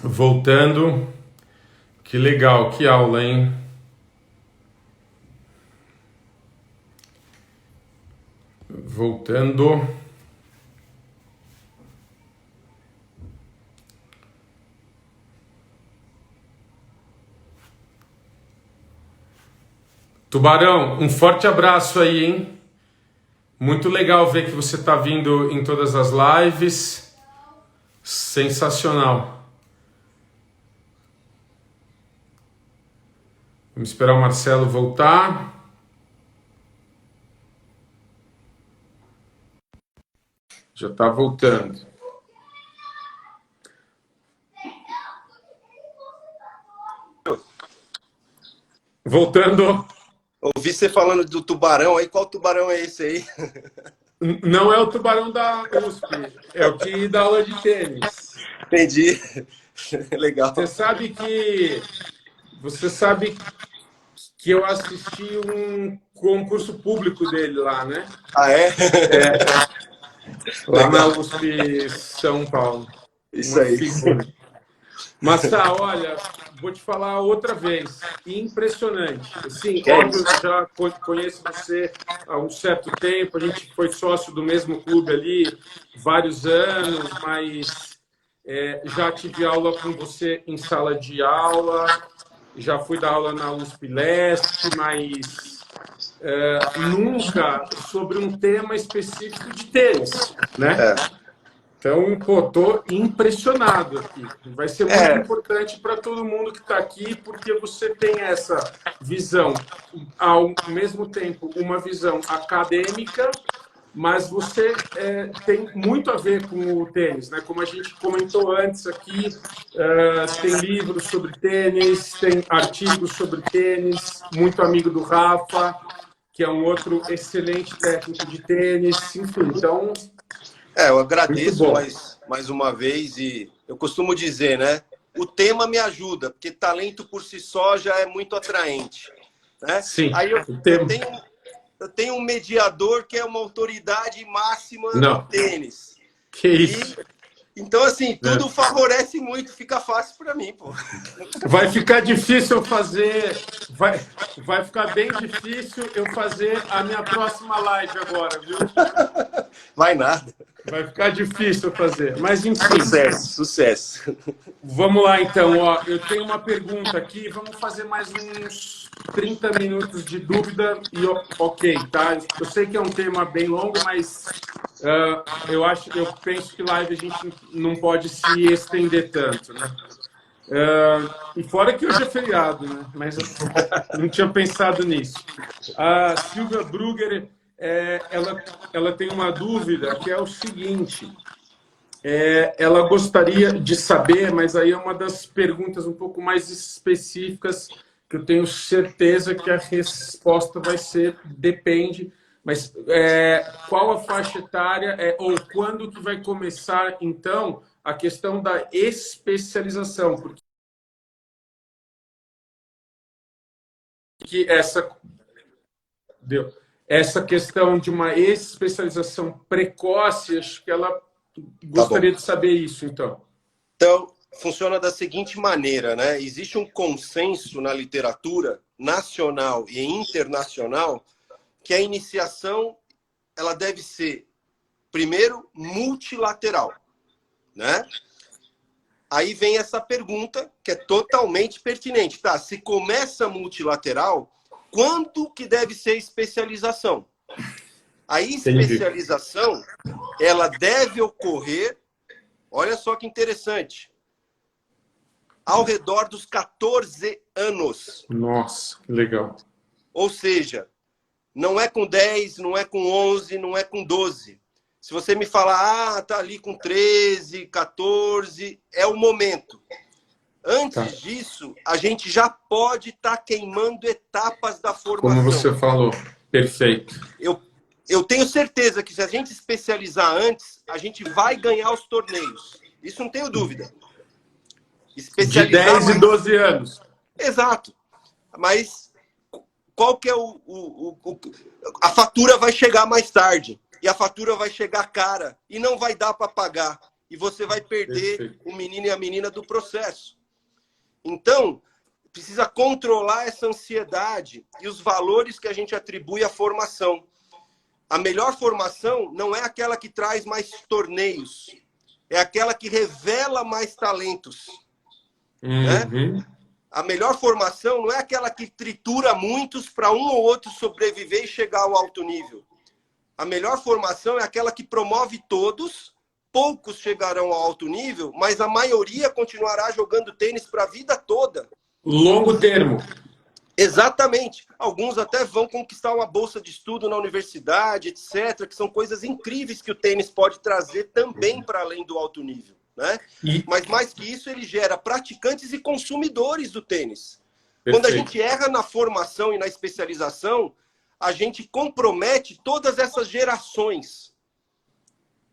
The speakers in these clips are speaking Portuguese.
Voltando, que legal, que aula, hein? Voltando. Tubarão, um forte abraço aí, hein? Muito legal ver que você está vindo em todas as lives. Sensacional. Vamos esperar o Marcelo voltar. Já está voltando. Voltando. Ouvi você falando do tubarão aí. Qual tubarão é esse aí? Não é o tubarão da USP, é o que dá aula de tênis. Entendi. Legal. Você sabe que eu assisti um concurso público dele lá, né? Ah, é? Lá na USP São Paulo. Isso Uma aí. figura. Mas tá, olha, vou te falar outra vez. Impressionante. Assim, Que é óbvio, isso? eu já conheço você há um certo tempo, a gente foi sócio do mesmo clube ali vários anos, mas já tive aula com você em sala de aula, já fui dar aula na USP Leste, mas nunca sobre um tema específico de tênis, né? É. Então, pô, tô impressionado aqui. Vai ser muito É, importante para todo mundo que está aqui, porque você tem essa visão, ao mesmo tempo, uma visão acadêmica, mas você tem muito a ver com o tênis, né? Como a gente comentou antes aqui, tem livros sobre tênis, tem artigos sobre tênis, muito amigo do Rafa, que é um outro excelente técnico de tênis, enfim, então, eu muito agradeço bom. mais uma vez e eu costumo dizer, né? O tema me ajuda, porque talento por si só já é muito atraente, né? Sim, Aí o eu tema. tenho, eu tenho um mediador que é uma autoridade máxima no Não, tênis. que E isso. então, assim, tudo É. favorece muito, fica fácil para mim, pô. Vai ficar difícil eu fazer. Vai ficar bem difícil eu fazer a minha próxima live agora, viu? Vai nada. Vai ficar difícil eu fazer. Mas enfim, Sucesso, sucesso. vamos lá então. Ó, eu tenho uma pergunta aqui. Vamos fazer mais uns 30 minutos de dúvida e ok, tá? Eu sei que é um tema bem longo, mas eu penso que live a gente não pode se estender tanto, né? E fora que hoje é feriado, né? Mas eu não tinha pensado nisso. A Silvia Brugger, ela tem uma dúvida que é o seguinte: ela gostaria de saber, mas aí é uma das perguntas um pouco mais específicas que eu tenho certeza que a resposta vai ser depende. Mas qual a faixa etária ou quando que vai começar então a questão da especialização? Porque essa questão de uma especialização precoce, acho que ela Tá bom. gostaria de saber isso, então. Então, funciona da seguinte maneira, né? Existe um consenso na literatura nacional e internacional que a iniciação ela deve ser, primeiro, multilateral, né? Aí vem essa pergunta que é totalmente pertinente, tá? Se começa multilateral, quando que deve ser especialização? A Entendi. especialização, ela deve ocorrer, olha só que interessante, ao redor dos 14 anos. Nossa, que legal. Ou seja, não é com 10, não é com 11, não é com 12. Se você me falar, tá ali com 13, 14, é o momento. Antes disso, a gente já pode estar queimando etapas da Como formação. você falou, perfeito. Eu tenho certeza que se a gente especializar antes, a gente vai ganhar os torneios. Isso não tenho dúvida. De 10 e 12 anos. Exato. Mas qual que é a fatura vai chegar mais tarde. E a fatura vai chegar cara. E não vai dar para pagar. e você vai perder Perfeito. o menino e a menina do processo. Então, precisa controlar essa ansiedade e os valores que a gente atribui à formação. A melhor formação não é aquela que traz mais torneios, é aquela que revela mais talentos. Né? A melhor formação não é aquela que tritura muitos para um ou outro sobreviver e chegar ao alto nível. A melhor formação é aquela que promove todos, poucos chegarão ao alto nível, mas a maioria continuará jogando tênis para a vida toda. Longo termo. Exatamente. Alguns até vão conquistar uma bolsa de estudo na universidade, etc., que são coisas incríveis que o tênis pode trazer também para além do alto nível. Né? Mas mais que isso, ele gera praticantes e consumidores do tênis. Perfeito. Quando a gente erra na formação e na especialização, a gente compromete todas essas gerações.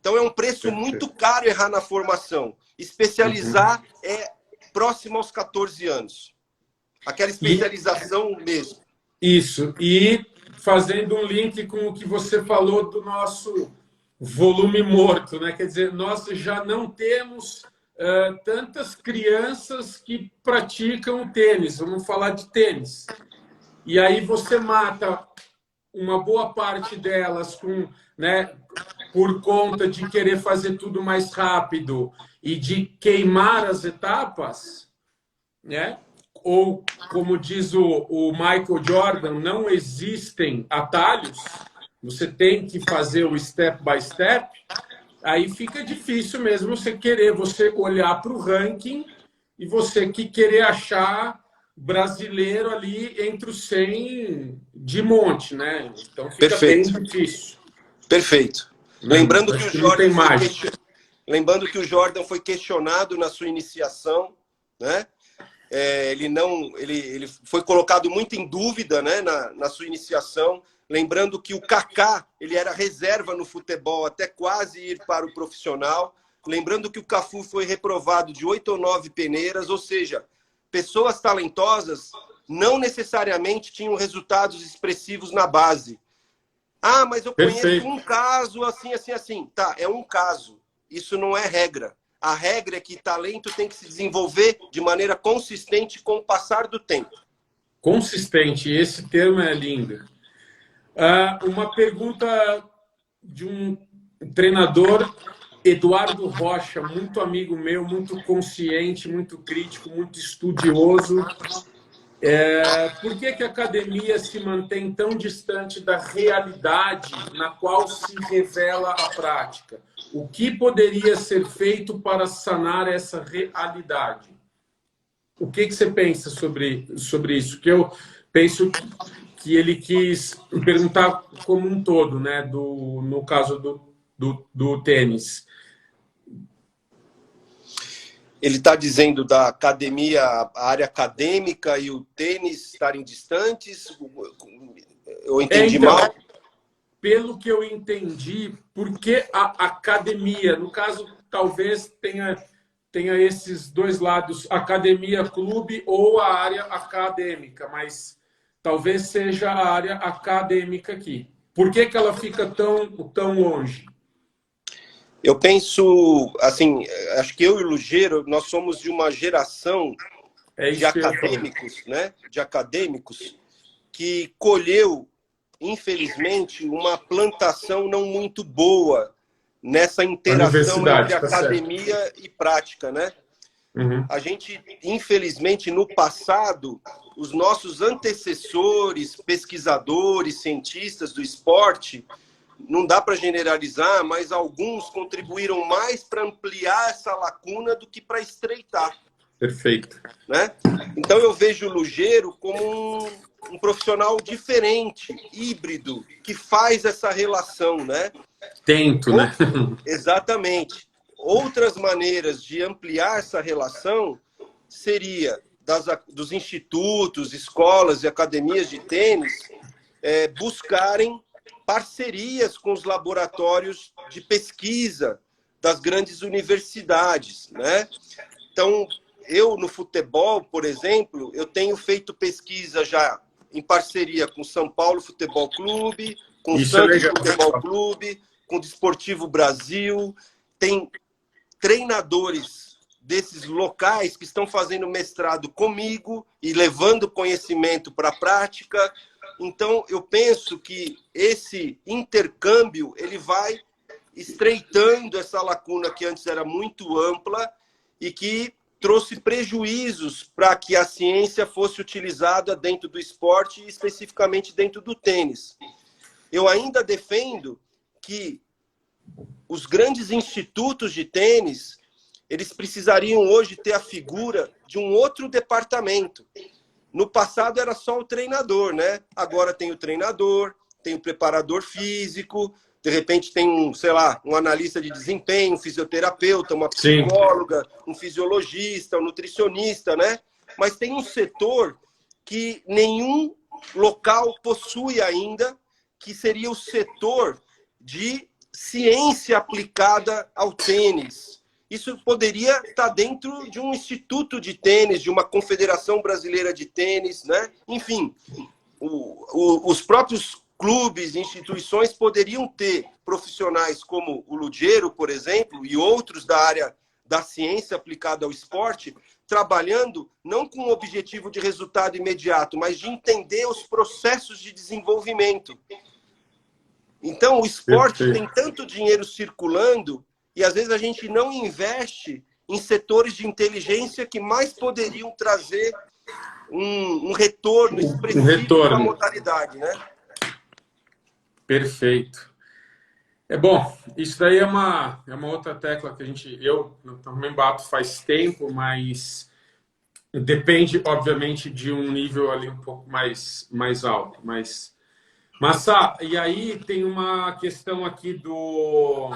Então é um preço muito caro errar na formação. Especializar é próximo aos 14 anos. Aquela especialização mesmo. Isso. E fazendo um link com o que você falou do nosso volume morto, né? Quer dizer, nós já não temos tantas crianças que praticam tênis. Vamos falar de tênis. E aí você mata uma boa parte delas né, por conta de querer fazer tudo mais rápido e de queimar as etapas, né? Ou, como diz o Michael Jordan, não existem atalhos, você tem que fazer o step by step, aí fica difícil mesmo você olhar para o ranking e você querer achar brasileiro ali entre os 100 de monte, né? Então fica bem difícil. Perfeito. Lembrando que o Jordan foi questionado na sua iniciação, né? Ele foi colocado muito em dúvida, né, na sua iniciação. Lembrando que o Kaká, ele era reserva no futebol até quase ir para o profissional. Lembrando que o Cafu foi reprovado de 8 ou 9 peneiras, ou seja, pessoas talentosas não necessariamente tinham resultados expressivos na base. Ah, mas eu conheço um caso assim, assim, assim. Tá, é um caso. Isso não é regra. A regra é que talento tem que se desenvolver de maneira consistente com o passar do tempo. Consistente, esse termo é lindo. Uma pergunta de um treinador, Eduardo Rocha, muito amigo meu, muito consciente, muito crítico, muito estudioso. Por que a academia se mantém tão distante da realidade na qual se revela a prática? O que poderia ser feito para sanar essa realidade? O que você pensa sobre isso? Que eu penso que ele quis perguntar como um todo, né? No caso do tênis. Ele está dizendo da academia, a área acadêmica e o tênis estarem distantes? Eu entendi mal? Pelo que eu entendi, porque a academia, no caso, talvez tenha esses dois lados, academia, clube ou a área acadêmica, mas talvez seja a área acadêmica aqui. Por que ela fica tão longe? Eu penso, assim, acho que eu e o Lugero, nós somos de uma geração de acadêmicos, né? De acadêmicos que colheu, infelizmente, uma plantação não muito boa nessa interação entre academia e prática, né? A gente, infelizmente, no passado, os nossos antecessores, pesquisadores, cientistas do esporte, não dá para generalizar, mas alguns contribuíram mais para ampliar essa lacuna do que para estreitar. Perfeito. Né? Então eu vejo o Lugero como um profissional diferente, híbrido, que faz essa relação, né? Né? Exatamente. Outras maneiras de ampliar essa relação seria dos institutos, escolas e academias de tênis buscarem parcerias com os laboratórios de pesquisa das grandes universidades, né? Então, eu no futebol, por exemplo, eu tenho feito pesquisa já em parceria com o São Paulo Futebol Clube, com o Santos Futebol Clube, com o Desportivo Brasil. Tem treinadores desses locais que estão fazendo mestrado comigo e levando conhecimento para a prática. Então, eu penso que esse intercâmbio ele vai estreitando essa lacuna que antes era muito ampla e que trouxe prejuízos para que a ciência fosse utilizada dentro do esporte e especificamente dentro do tênis. Eu ainda defendo que os grandes institutos de tênis, eles precisariam hoje ter a figura de um outro departamento. No passado era só o treinador, né? Agora tem o treinador, tem o preparador físico, de repente tem um, sei lá, um analista de desempenho, um fisioterapeuta, uma psicóloga, um fisiologista, um nutricionista, né? Mas tem um setor que nenhum local possui ainda, que seria o setor de ciência aplicada ao tênis. Isso poderia estar dentro de um instituto de tênis, de uma confederação brasileira de tênis, né? Enfim, os próprios clubes, instituições poderiam ter profissionais como o Lugero, por exemplo, e outros da área da ciência aplicada ao esporte, trabalhando não com o objetivo de resultado imediato, mas de entender os processos de desenvolvimento. Então, o esporte tem tanto dinheiro circulando e, às vezes, a gente não investe em setores de inteligência que mais poderiam trazer um retorno expressivo para a modalidade, né? Perfeito. Bom, isso daí é uma outra tecla que eu também bato faz tempo, mas depende, obviamente, de um nível ali um pouco mais alto. Massa, e aí tem uma questão aqui do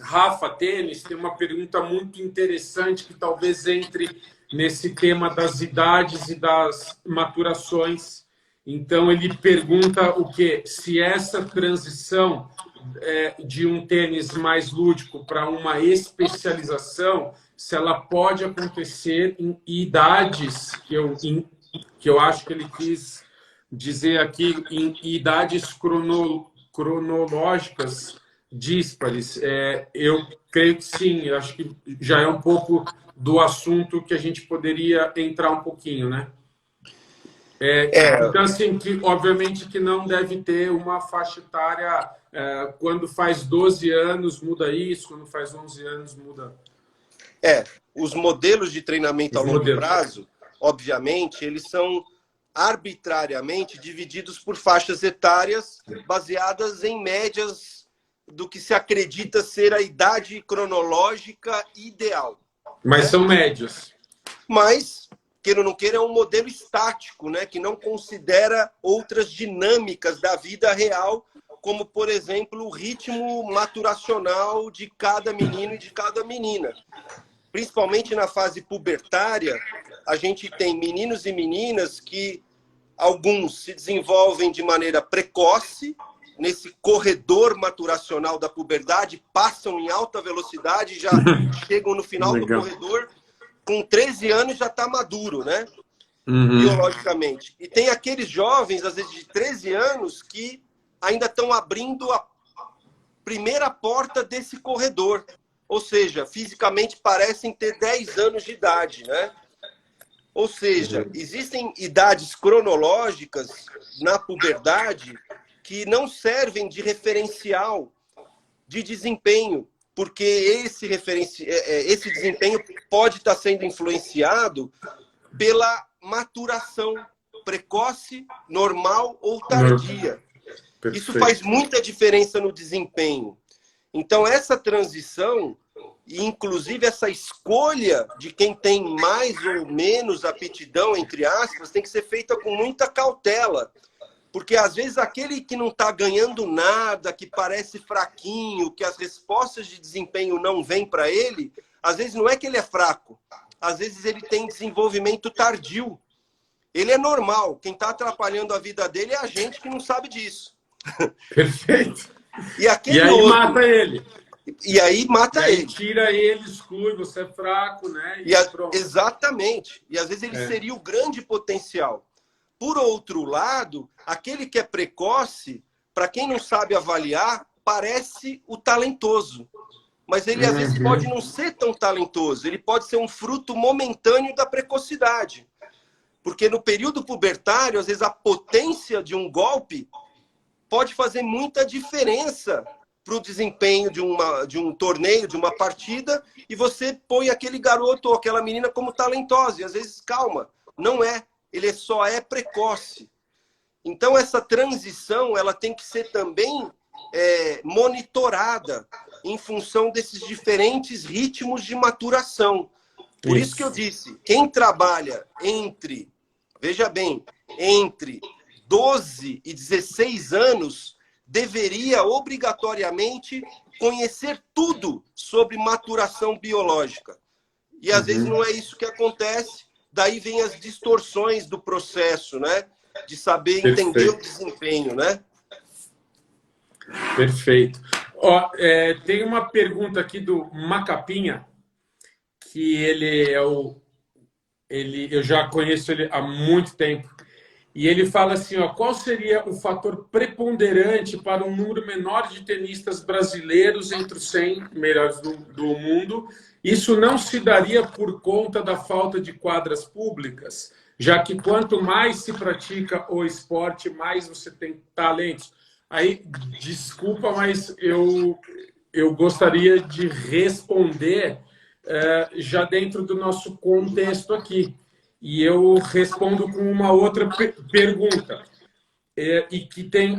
Rafa Tênis, tem uma pergunta muito interessante que talvez entre nesse tema das idades e das maturações. Então ele pergunta o quê? Se essa transição de um tênis mais lúdico para uma especialização, se ela pode acontecer em idades que eu acho que ele quis dizer aqui em idades cronológicas díspares. Eu creio que sim, eu acho que já é um pouco do assunto que a gente poderia entrar um pouquinho, né? Então, assim, que, obviamente que não deve ter uma faixa etária, quando faz 12 anos muda isso, quando faz 11 anos muda. Os modelos de treinamento a longo prazo, obviamente, eles são arbitrariamente divididos por faixas etárias baseadas em médias do que se acredita ser a idade cronológica ideal. Mas são médias. Mas, queira ou não queira, é um modelo estático, né, que não considera outras dinâmicas da vida real, como, por exemplo, o ritmo maturacional de cada menino e de cada menina. Principalmente na fase pubertária, a gente tem meninos e meninas que alguns se desenvolvem de maneira precoce, nesse corredor maturacional da puberdade, passam em alta velocidade, já chegam no final do corredor, com 13 anos já está maduro, né? Biologicamente. E tem aqueles jovens, às vezes de 13 anos, que ainda estão abrindo a primeira porta desse corredor. Ou seja, fisicamente parecem ter 10 anos de idade, né? Ou seja, existem idades cronológicas na puberdade que não servem de referencial de desempenho, porque esse desempenho pode estar sendo influenciado pela maturação precoce, normal ou tardia. Isso faz muita diferença no desempenho. Então, essa transição, e inclusive essa escolha de quem tem mais ou menos aptidão, entre aspas, tem que ser feita com muita cautela. Porque, às vezes, aquele que não está ganhando nada, que parece fraquinho, que as respostas de desempenho não vêm para ele, às vezes não é que ele é fraco. Às vezes ele tem desenvolvimento tardio. Ele é normal. Quem está atrapalhando a vida dele é a gente que não sabe disso. Perfeito. E aí mata ele. E aí mata ele. Tira ele, exclui, você é fraco, né? Exatamente. E às vezes ele seria o grande potencial. Por outro lado, aquele que é precoce, para quem não sabe avaliar, parece o talentoso. mas ele às vezes pode não ser tão talentoso, ele pode ser um fruto momentâneo da precocidade. Porque no período pubertário, às vezes a potência de um golpe pode fazer muita diferença para o desempenho de um torneio, de uma partida, e você põe aquele garoto ou aquela menina como talentosa, e às vezes, calma, não é, ele só é precoce. Então, essa transição ela tem que ser também monitorada em função desses diferentes ritmos de maturação. Por isso que eu disse, quem trabalha veja bem, entre 12 e 16 anos, deveria obrigatoriamente conhecer tudo sobre maturação biológica. E às vezes não é isso que acontece, daí vem as distorções do processo, né? De saber entender o desempenho, né? Perfeito. Ó, tem uma pergunta aqui do Macapinha, que eu já conheço ele há muito tempo. E ele fala assim, ó, qual seria o fator preponderante para um número menor de tenistas brasileiros entre os 100 melhores do mundo? Isso não se daria por conta da falta de quadras públicas, já que quanto mais se pratica o esporte, mais você tem talentos. Aí, desculpa, mas eu gostaria de responder já dentro do nosso contexto aqui. E eu respondo com uma outra pergunta, e que tem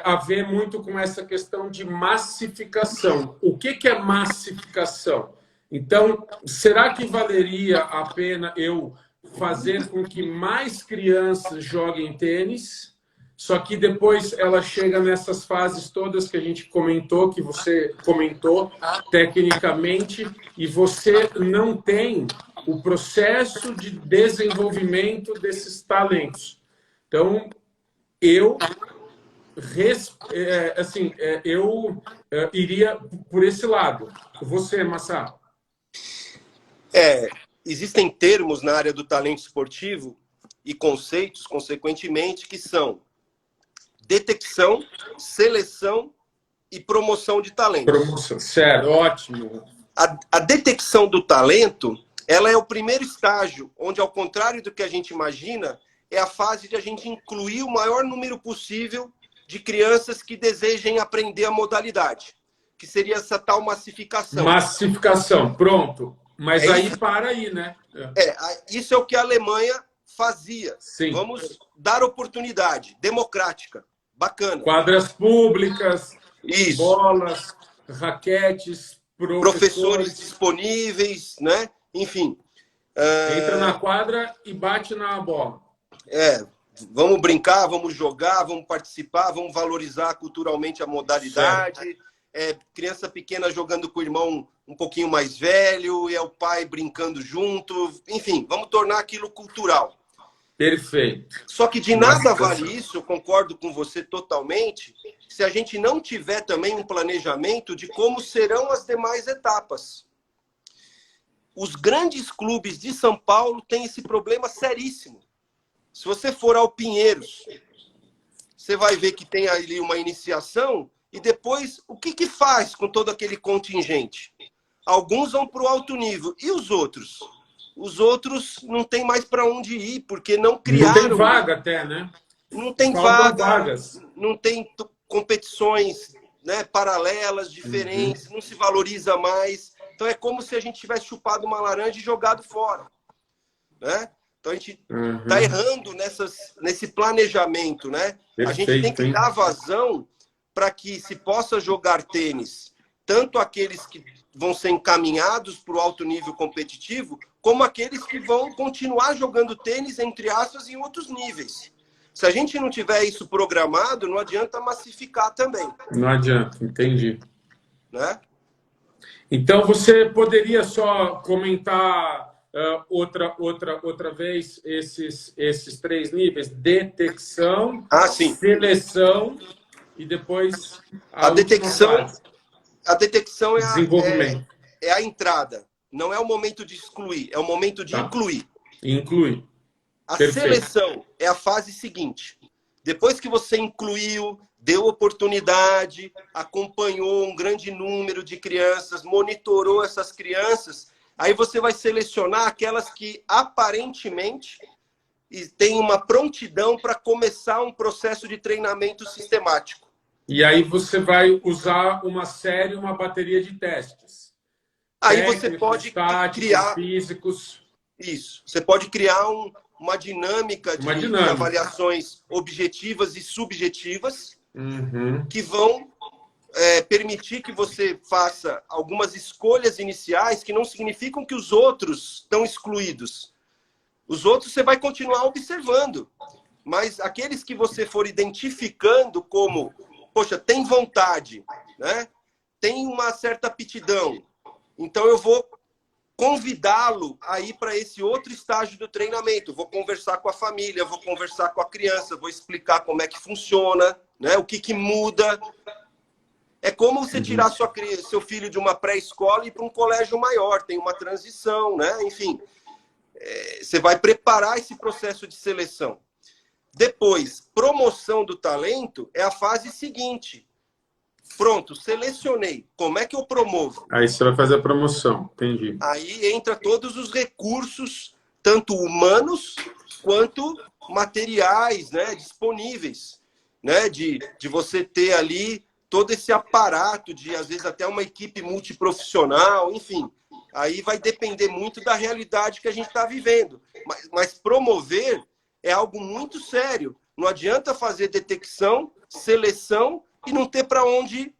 a ver muito com essa questão de massificação. O que é massificação? Então, será que valeria a pena eu fazer com que mais crianças joguem tênis, só que depois ela chega nessas fases todas que a gente comentou, que você comentou tecnicamente, e você não tem o processo de desenvolvimento desses talentos. Então, eu iria por esse lado. Você, Massá? Existem termos na área do talento esportivo e conceitos, consequentemente, que são detecção, seleção e promoção de talento. Promoção, certo, ótimo. A detecção do talento, ela é o primeiro estágio, onde, ao contrário do que a gente imagina, é a fase de a gente incluir o maior número possível de crianças que desejem aprender a modalidade, que seria essa tal massificação. Massificação, pronto. Mas aí isso. Para aí, né? Isso é o que a Alemanha fazia. Sim. Vamos dar oportunidade democrática. Bacana. Quadras públicas, isso. Bolas, raquetes, professores disponíveis, né? Enfim. Entra na quadra e bate na bola. Vamos brincar, vamos jogar, vamos participar, vamos valorizar culturalmente a modalidade. Criança pequena jogando com o irmão um pouquinho mais velho, e é o pai brincando junto. Enfim, vamos tornar aquilo cultural. Perfeito. Só que de nada vale isso, eu concordo com você totalmente, se a gente não tiver também um planejamento de como serão as demais etapas. Os grandes clubes de São Paulo têm esse problema seríssimo. Se você for ao Pinheiros, você vai ver que tem ali uma iniciação e depois o que faz com todo aquele contingente? Alguns vão para o alto nível. E os outros? Os outros não tem mais para onde ir, porque não criaram... Não tem vaga até, né? Não tem vagas. Não tem competições, né, paralelas, diferentes, não se valoriza mais. Então é como se a gente tivesse chupado uma laranja e jogado fora. Né? Então a gente está errando nesse planejamento. Né? Perfeito, a gente tem que dar vazão para que se possa jogar tênis, tanto aqueles que vão ser encaminhados para o alto nível competitivo, como aqueles que vão continuar jogando tênis, entre aspas, em outros níveis. Se a gente não tiver isso programado, não adianta massificar também. Não adianta, entendi. Né? Então, você poderia só comentar outra vez esses 3 níveis? Detecção, seleção e depois a detecção. A detecção é a entrada. Não é o momento de excluir, é o momento de incluir. Incluir. A seleção é a fase seguinte. Depois que você incluiu, deu oportunidade, acompanhou um grande número de crianças, monitorou essas crianças, aí você vai selecionar aquelas que aparentemente têm uma prontidão para começar um processo de treinamento sistemático. E aí você vai usar uma série, uma bateria de testes. Aí Técnicos, você pode táticos, criar... físicos. Isso. Você pode criar uma dinâmica de avaliações objetivas e subjetivas que vão permitir que você faça algumas escolhas iniciais que não significam que os outros estão excluídos. Os outros você vai continuar observando. Mas aqueles que você for identificando como, poxa, tem vontade, né? Tem uma certa aptidão, então eu vou convidá-lo a ir para esse outro estágio do treinamento. Vou conversar com a família, vou conversar com a criança, vou explicar como é que funciona, né? O que muda. É como você tirar seu filho de uma pré-escola e ir para um colégio maior. Tem uma transição, né? Enfim, você vai preparar esse processo de seleção. Depois, promoção do talento é a fase seguinte. Pronto, selecionei. Como é que eu promovo? Aí você vai fazer a promoção, entendi. Aí entra todos os recursos, tanto humanos quanto materiais, né, disponíveis, né, de você ter ali todo esse aparato de, às vezes, até uma equipe multiprofissional, enfim. Aí vai depender muito da realidade que a gente está vivendo. Mas promover é algo muito sério. Não adianta fazer detecção, seleção e não ter para onde,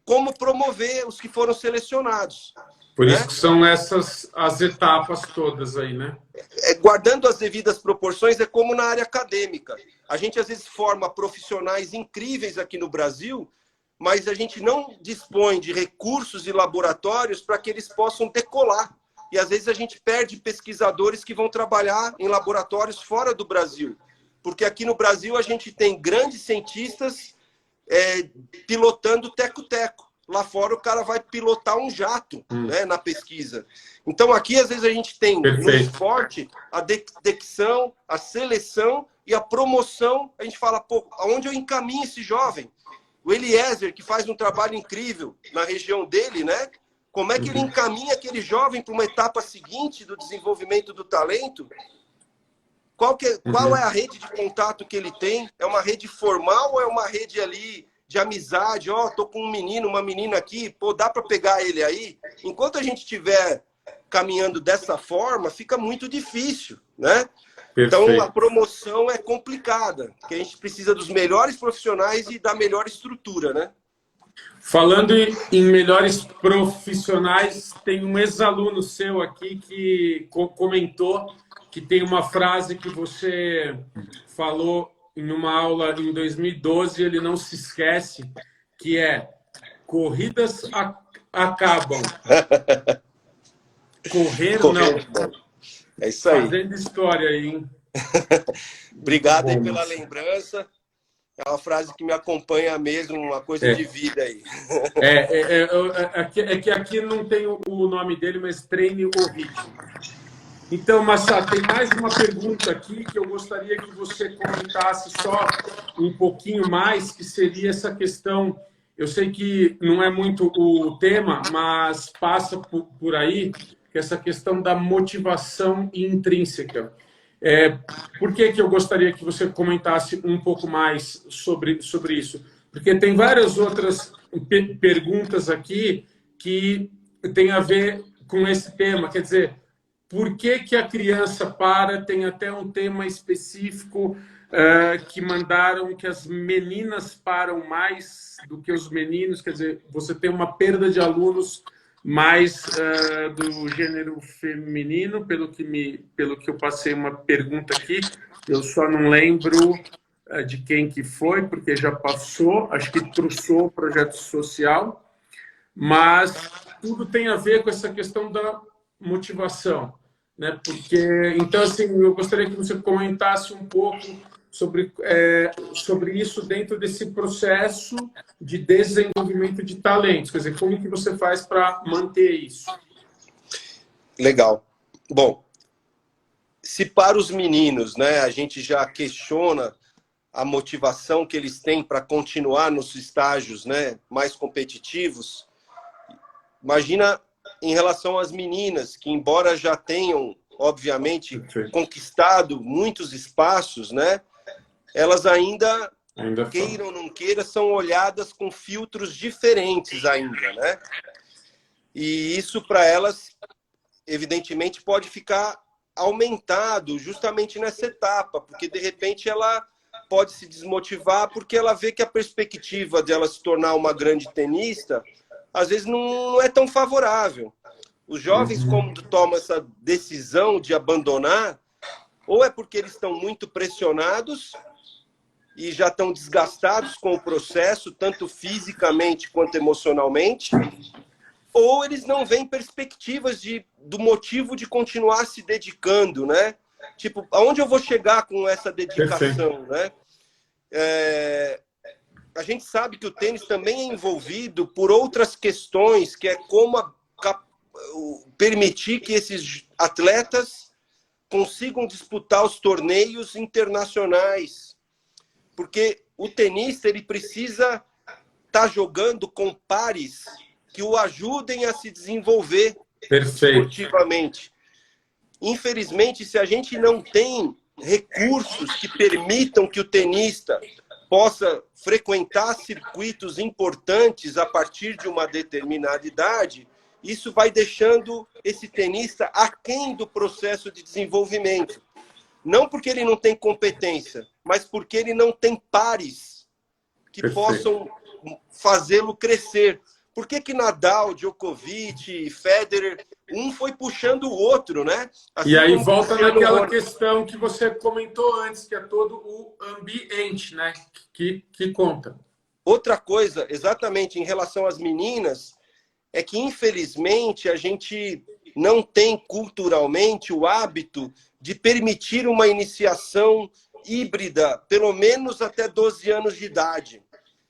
como promover os que foram selecionados. Por isso que são essas as etapas todas aí, né? Guardando as devidas proporções, é como na área acadêmica. A gente, às vezes, forma profissionais incríveis aqui no Brasil, mas a gente não dispõe de recursos e laboratórios para que eles possam decolar. E, às vezes, a gente perde pesquisadores que vão trabalhar em laboratórios fora do Brasil. Porque aqui no Brasil a gente tem grandes cientistas pilotando teco-teco. Lá fora o cara vai pilotar um jato, né, na pesquisa. Então aqui às vezes a gente tem no esporte a detecção, a seleção e a promoção. A gente fala, pô, aonde eu encaminho esse jovem? O Eliezer, que faz um trabalho incrível na região dele, né? Como é que ele encaminha aquele jovem para uma etapa seguinte do desenvolvimento do talento? Qual é a rede de contato que ele tem? É uma rede formal ou é uma rede ali de amizade? Tô com um menino, uma menina aqui, pô, dá para pegar ele aí? Enquanto a gente estiver caminhando dessa forma, fica muito difícil, né? Perfeito. Então, a promoção é complicada, porque a gente precisa dos melhores profissionais e da melhor estrutura, né? Falando em melhores profissionais, tem um ex-aluno seu aqui que comentou que tem uma frase que você falou em uma aula em 2012, ele não se esquece, que é: corridas acabam. Correr não. É isso aí. Fazendo história aí, hein? Obrigado aí pela lembrança. É uma frase que me acompanha mesmo, uma coisa de vida aí. É que aqui não tem o nome dele, mas treine o ritmo. Então, Machado, tem mais uma pergunta aqui que eu gostaria que você comentasse só um pouquinho mais, que seria essa questão. Eu sei que não é muito o tema, mas passa por aí, que é essa questão da motivação intrínseca. Por que eu gostaria que você comentasse um pouco mais sobre isso? Porque tem várias outras perguntas aqui que têm a ver com esse tema. Quer dizer, por que a criança para? Tem até um tema específico que mandaram que as meninas param mais do que os meninos. Quer dizer, você tem uma perda de alunos mais do gênero feminino, pelo que eu passei uma pergunta aqui. Eu só não lembro de quem que foi, porque já passou, acho que trouxe projeto social, mas tudo tem a ver com essa questão da motivação, né? Porque, então, assim, eu gostaria que você comentasse um pouco sobre isso dentro desse processo de desenvolvimento de talentos. Quer dizer, como que você faz para manter isso? Legal. Bom, se para os meninos, né, a gente já questiona a motivação que eles têm para continuar nos estágios, né, mais competitivos. Imagina em relação às meninas, que embora já tenham, obviamente, conquistado muitos espaços, né, elas ainda queiram ou não queiram, são olhadas com filtros diferentes ainda, né? E isso para elas, evidentemente, pode ficar aumentado justamente nessa etapa, porque de repente ela pode se desmotivar porque ela vê que a perspectiva de ela se tornar uma grande tenista às vezes não é tão favorável. Os jovens, quando tomam essa decisão de abandonar, ou é porque eles estão muito pressionados e já estão desgastados com o processo, tanto fisicamente quanto emocionalmente, ou eles não veem perspectivas do motivo de continuar se dedicando, né? Tipo, aonde eu vou chegar com essa dedicação, né? A gente sabe que o tênis também é envolvido por outras questões, que é como permitir que esses atletas consigam disputar os torneios internacionais. Porque o tenista ele precisa estar jogando com pares que o ajudem a se desenvolver esportivamente. Infelizmente, se a gente não tem recursos que permitam que o tenista possa frequentar circuitos importantes a partir de uma determinada idade, isso vai deixando esse tenista aquém do processo de desenvolvimento. Não porque ele não tem competência, mas porque ele não tem pares que possam fazê-lo crescer. Por que Nadal, Djokovic, Federer, um foi puxando o outro, né? Assim, e aí volta naquela questão que você comentou antes, que é todo o ambiente, né? Que conta. Outra coisa, exatamente, em relação às meninas, é que, infelizmente, a gente não tem culturalmente o hábito de permitir uma iniciação híbrida, pelo menos até 12 anos de idade.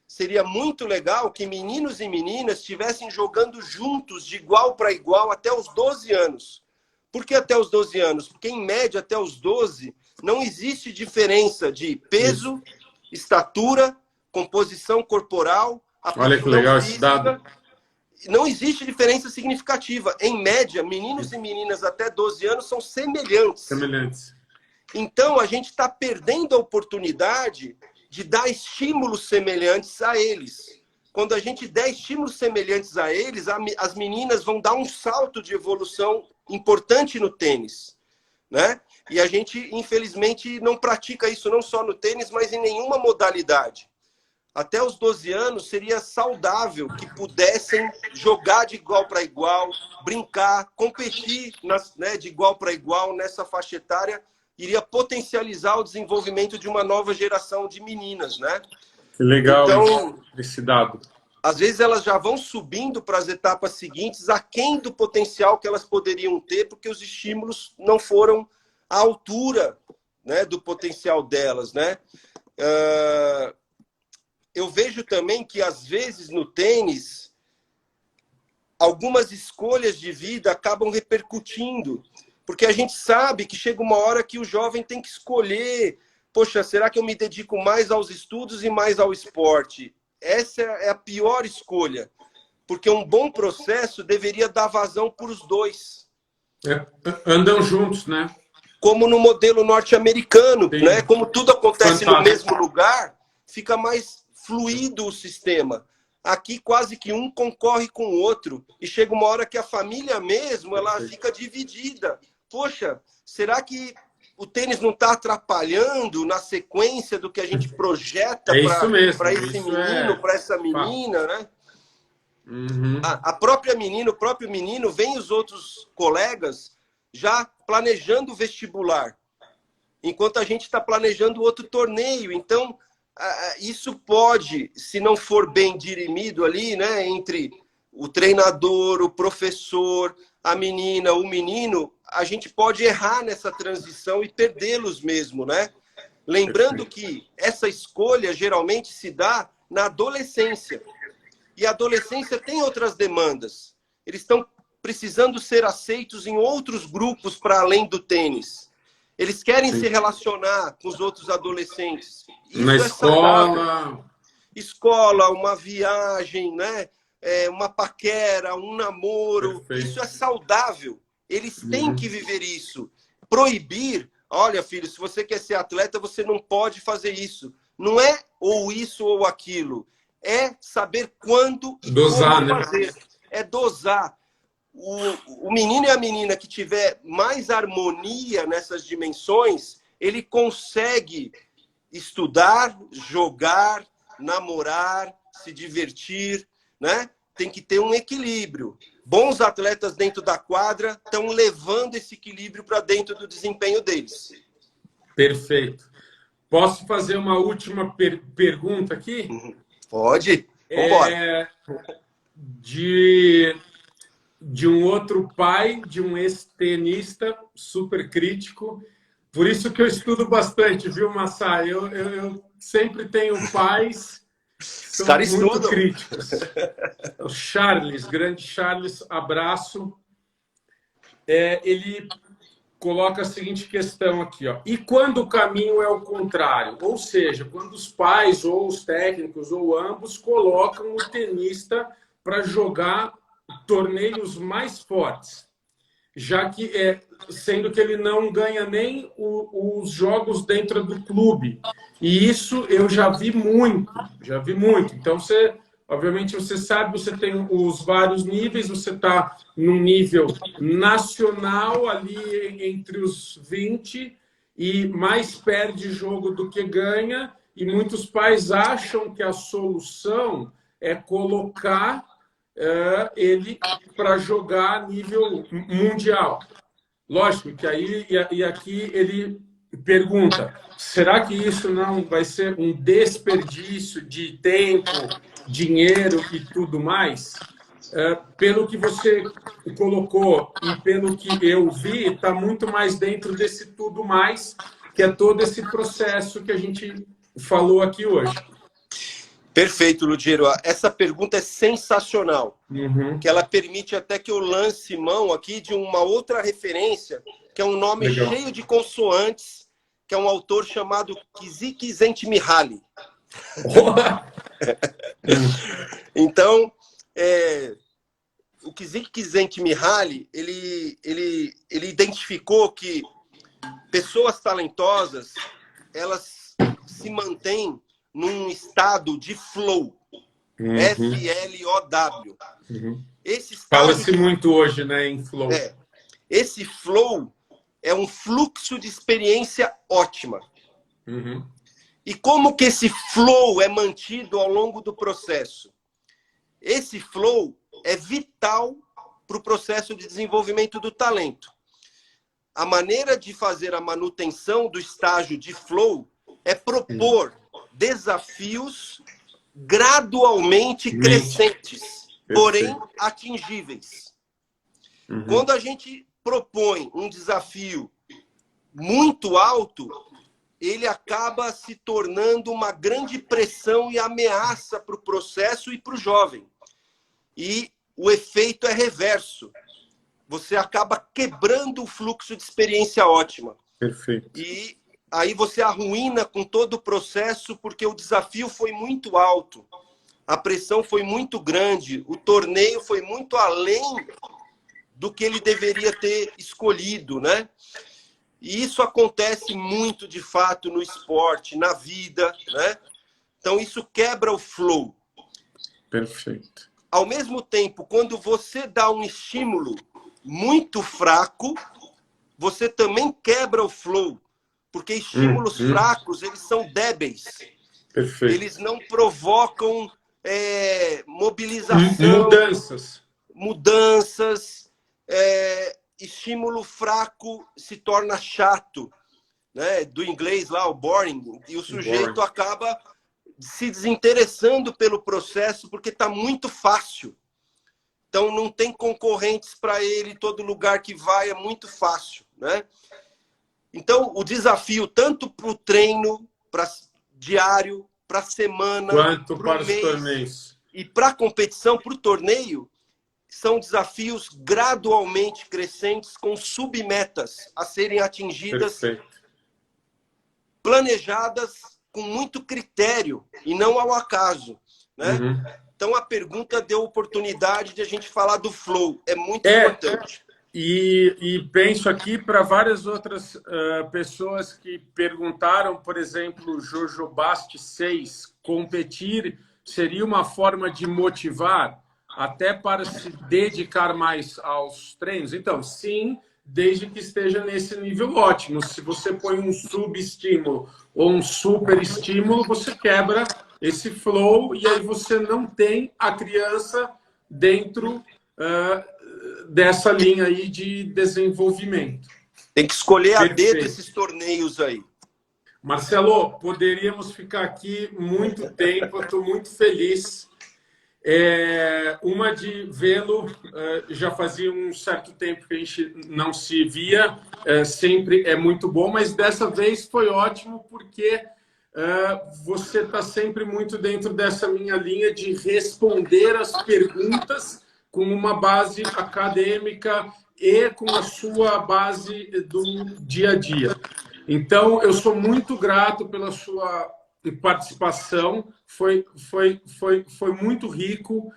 Seria muito legal que meninos e meninas estivessem jogando juntos, de igual para igual, até os 12 anos. Por que até os 12 anos? Porque, em média, até os 12, não existe diferença de peso, estatura, composição corporal, Olha que legal esse dado. Não existe diferença significativa. Em média, meninos e meninas até 12 anos são semelhantes. Então, a gente está perdendo a oportunidade de dar estímulos semelhantes a eles. Quando a gente der estímulos semelhantes a eles, as meninas vão dar um salto de evolução importante no tênis, né? E a gente, infelizmente, não pratica isso não só no tênis, mas em nenhuma modalidade. Até os 12 anos seria saudável que pudessem jogar de igual para igual, brincar, competir de igual para igual nessa faixa etária, iria potencializar o desenvolvimento de uma nova geração de meninas, né? Que legal, então, esse dado. Às vezes elas já vão subindo para as etapas seguintes, aquém do potencial que elas poderiam ter, porque os estímulos não foram à altura, né, do potencial delas, né? Eu vejo também que, às vezes, no tênis, algumas escolhas de vida acabam repercutindo. Porque a gente sabe que chega uma hora que o jovem tem que escolher. Poxa, será que eu me dedico mais aos estudos e mais ao esporte? Essa é a pior escolha. Porque um bom processo deveria dar vazão para os dois. Andam juntos, né? Como no modelo norte-americano, né? Como tudo acontece no mesmo lugar, fica mais fluido o sistema. Aqui quase que um concorre com o outro. E chega uma hora que a família mesmo, ela fica dividida. Poxa, será que o tênis não está atrapalhando na sequência do que a gente projeta para esse menino, para essa menina, né? A própria menina, o próprio menino, vem os outros colegas já planejando o vestibular, enquanto a gente está planejando outro torneio. Então, isso pode, se não for bem dirimido ali, né, entre o treinador, o professor, a menina, o menino, a gente pode errar nessa transição e perdê-los mesmo, né? Lembrando que essa escolha geralmente se dá na adolescência. E a adolescência tem outras demandas. Eles estão precisando ser aceitos em outros grupos para além do tênis. Eles querem Sim. se relacionar com os outros adolescentes. Isso Na é saudável. escola. Escola, uma viagem, né? Uma paquera, um namoro. Perfeito. Isso é saudável. Eles têm Uhum. que viver isso. Proibir, olha, filho, se você quer ser atleta, você não pode fazer isso. Não é ou isso ou aquilo. É saber quando e Dosar, como né? fazer. É dosar. O menino e a menina que tiver mais harmonia nessas dimensões, ele consegue estudar, jogar, namorar, se divertir, né? Tem que ter um equilíbrio. Bons atletas dentro da quadra estão levando esse equilíbrio para dentro do desempenho deles. Perfeito. Posso fazer uma última pergunta aqui? Pode? Vambora. De um outro pai, de um ex-tenista super crítico. Por isso que eu estudo bastante, viu, Massai? Eu sempre tenho pais que Os são caras muito estudam. críticos. O Charles, grande Charles, abraço. Ele coloca a seguinte questão aqui, ó. E quando o caminho é o contrário? Ou seja, quando os pais ou os técnicos ou ambos colocam o tenista para jogar torneios mais fortes, já que sendo que ele não ganha nem os jogos dentro do clube. E isso eu já vi muito, já vi muito. Então obviamente você sabe, você tem os vários níveis, você está num nível nacional ali entre os 20 e mais perde jogo do que ganha, e muitos pais acham que a solução é colocar ele para jogar a nível mundial. Lógico que aí e aqui ele pergunta: será que isso não vai ser um desperdício de tempo, dinheiro e tudo mais? Pelo que você colocou e pelo que eu vi, está muito mais dentro desse tudo mais, que é todo esse processo que a gente falou aqui hoje. Perfeito, Ludiero. Essa pergunta é sensacional, Uhum. que ela permite até que eu lance mão aqui de uma outra referência, que é um nome Legal. cheio de consoantes, que é um autor chamado Csikszentmihalyi. Então, o Csikszentmihalyi, ele identificou que pessoas talentosas, elas se mantêm num estado de flow. Uhum. F-L-O-W. Uhum. Esse Fala-se muito hoje, né, em flow. Esse flow é um fluxo de experiência ótima. Uhum. E como que esse flow é mantido ao longo do processo? Esse flow é vital para o processo de desenvolvimento do talento. A maneira de fazer a manutenção do estágio de flow é propor desafios gradualmente crescentes, porém atingíveis. Uhum. Quando a gente propõe um desafio muito alto, ele acaba se tornando uma grande pressão e ameaça para o processo e para o jovem. E o efeito é reverso. Você acaba quebrando o fluxo de experiência ótima. Perfeito. E aí você arruína com todo o processo, porque o desafio foi muito alto, a pressão foi muito grande, o torneio foi muito além do que ele deveria ter escolhido, né? E isso acontece muito, de fato, no esporte, na vida, né? Então, isso quebra o flow. Perfeito. Ao mesmo tempo, quando você dá um estímulo muito fraco, você também quebra o flow. Porque estímulos fracos, eles são débeis. Perfeito. Eles não provocam mobilização, mudanças. Estímulo fraco se torna chato, né? Do inglês lá, o boring. E o sujeito acaba se desinteressando pelo processo porque está muito fácil. Então, não tem concorrentes para ele, todo lugar que vai é muito fácil, né? Então, o desafio, tanto para o treino, para diário, para a semana, quanto para o mês, os torneios. e para a competição, para o torneio, são desafios gradualmente crescentes com submetas a serem atingidas, Perfeito. planejadas com muito critério e não ao acaso, né? Uhum. Então, a pergunta deu oportunidade de a gente falar do flow. É muito importante. E penso aqui para várias outras pessoas que perguntaram, por exemplo, Jojo Basti 6, competir seria uma forma de motivar até para se dedicar mais aos treinos? Então, sim, desde que esteja nesse nível ótimo. Se você põe um subestímulo ou um super estímulo, você quebra esse flow e aí você não tem a criança dentro dessa linha aí de desenvolvimento. Tem que escolher a Perfeito. dedo esses torneios aí. Marcelo, poderíamos ficar aqui muito tempo, eu estou muito feliz. Uma de vê-lo, já fazia um certo tempo que a gente não se via, sempre é muito bom, mas dessa vez foi ótimo porque você está sempre muito dentro dessa minha linha de responder as perguntas com uma base acadêmica e com a sua base do dia a dia. Então, eu sou muito grato pela sua participação, foi muito rico.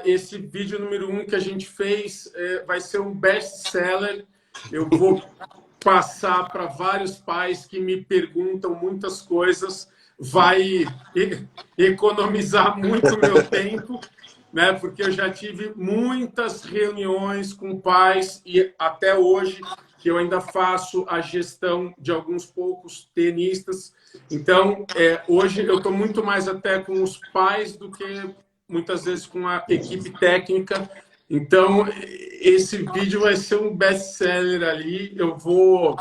Esse vídeo número 1 que a gente fez vai ser um best-seller. Eu vou passar para vários pais que me perguntam muitas coisas, vai economizar muito meu tempo, né? Porque eu já tive muitas reuniões com pais e até hoje que eu ainda faço a gestão de alguns poucos tenistas. Então, hoje eu estou muito mais até com os pais do que muitas vezes com a equipe técnica. Então, esse vídeo vai ser um best-seller ali. Eu vou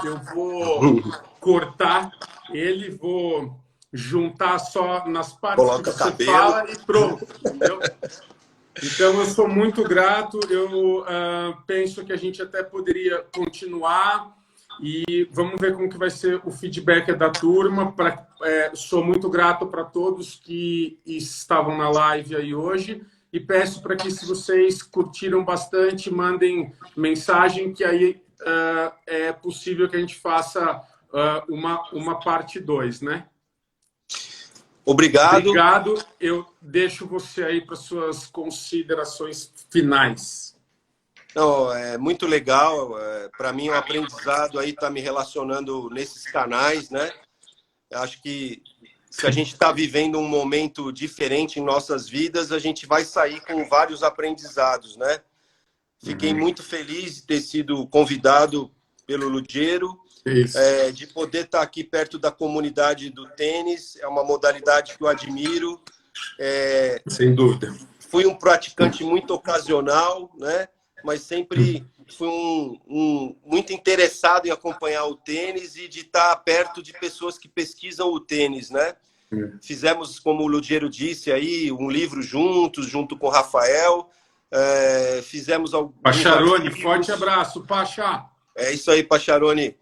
cortar ele, vou juntar só nas partes Coloca que você cabelo. fala e pronto, entendeu? Então, eu sou muito grato. Eu penso que a gente até poderia continuar e vamos ver como que vai ser o feedback da turma. Sou muito grato para todos que estavam na live aí hoje e peço para que, se vocês curtiram bastante, mandem mensagem, que aí é possível que a gente faça uma parte 2, né? Obrigado. Obrigado. Eu deixo você aí para suas considerações finais. Não, é muito legal. Para mim, o aprendizado aí está me relacionando nesses canais, né? Eu acho que se a gente está vivendo um momento diferente em nossas vidas, a gente vai sair com vários aprendizados, né? Fiquei muito feliz de ter sido convidado pelo Lugero, de poder estar aqui perto da comunidade do tênis. É uma modalidade que eu admiro. Sem dúvida. Fui um praticante muito ocasional, né? Mas sempre fui muito interessado em acompanhar o tênis e de estar perto de pessoas que pesquisam o tênis, né? Fizemos, como o Lugero disse aí, um livro juntos, junto com o Rafael. Fizemos alguns Pacharone, artigos. forte abraço, Pacha. É isso aí, Pacharone.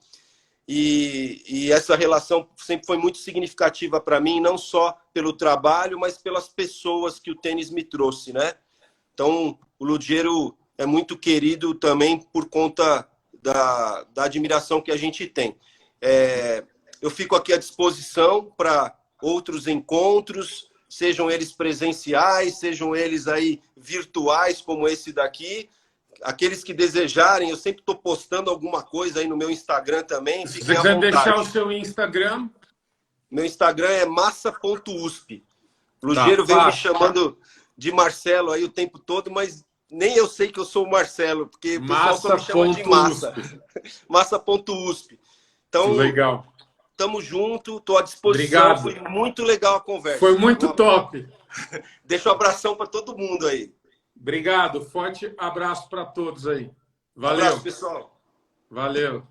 E essa relação sempre foi muito significativa para mim, não só pelo trabalho, mas pelas pessoas que o tênis me trouxe, né? Então, o Lugero é muito querido também por conta da admiração que a gente tem. Eu fico aqui à disposição para outros encontros, sejam eles presenciais, sejam eles aí virtuais, como esse daqui. Aqueles que desejarem, eu sempre estou postando alguma coisa aí no meu Instagram também. Se você quiser deixar o seu Instagram... Meu Instagram é massa.usp. O Lugero vem me chamando de Marcelo aí o tempo todo, mas nem eu sei que eu sou o Marcelo, porque o pessoal só me chama de Massa. Massa.usp. Então, legal. Tamo junto, estou à disposição. Obrigado. Foi muito legal a conversa. Foi muito top. Deixa um abração para todo mundo aí. Obrigado. Forte abraço para todos aí. Valeu. Um abraço, pessoal. Valeu.